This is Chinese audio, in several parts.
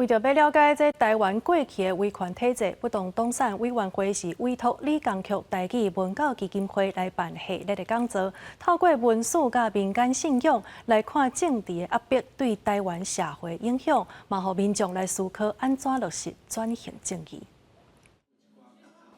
为着要了解这台湾过去的威权体制，不动动产委员会是委托李江曲台语文教基金会来办系列的讲座，透过文史甲民间信仰来看政治的压迫对台湾社会影响，嘛，互民众来思考安怎落实转型正义。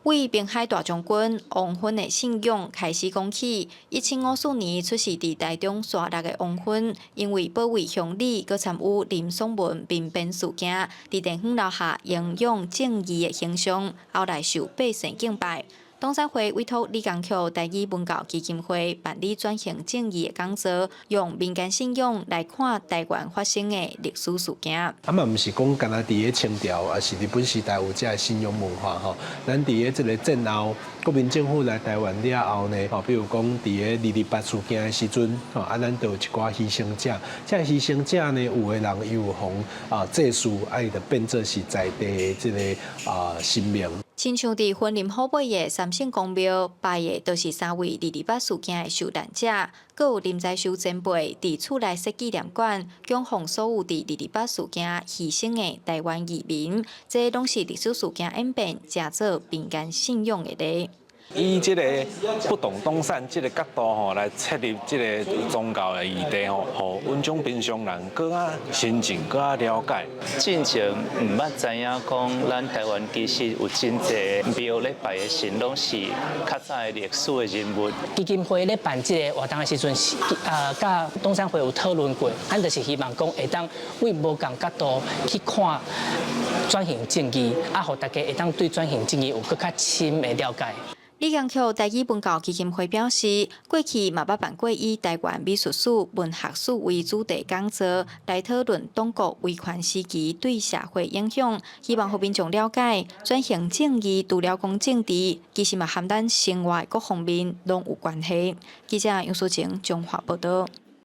为滨海大将军王芬的信仰开始讲起。1754年出世伫台中沙鹿的王芬，因为保卫乡里，佮参与林爽文兵变事件，伫地方留下英勇正义的形象，后来受百姓敬拜。 东山会委托李江曲台语文教基金会办理转型正义的讲座，用民间信仰来看台湾发生的历史事件。嘛毋是讲干那伫个清朝，也是日本时代有这信仰文化吼。咱伫个这个战后，国民政府来台湾了后呢，吼，比如讲伫个228事件的时阵，吼，咱就有一寡牺牲者。这牺牲者呢，有的人伊有互祭祀，伊就变做是在地的这个神明。 亲像伫婚林后背的三圣公庙，拜的都是3位228事件的受难者，阁有林在修前辈伫厝内设纪念馆，供奉所有伫228事件牺牲的台湾移民，这拢是历史事件演变，加做民间信仰的例。 以这个不动动产这个角度吼，来切入这个宗教的议题吼，互阮种平常人更加亲近、更加了解。进前唔捌知影讲，咱台湾其实有真侪庙咧拜的神，拢是较早的历史的人物。基金会咧办这个活动的时阵，甲东山会有讨论过，咱就是希望讲会当为无共角度去看转型正义，互大家会当对转型正义有更较深的了解。 李江曲台语文教基金会表示，过去嘛捌办过以台湾美术史、文学史为主题讲座，来讨论中国威权时期对社会影响，希望互民众了解转型正义除了讲政治，其实嘛含咱生活各方面拢有关系。记者杨淑晴综合报道。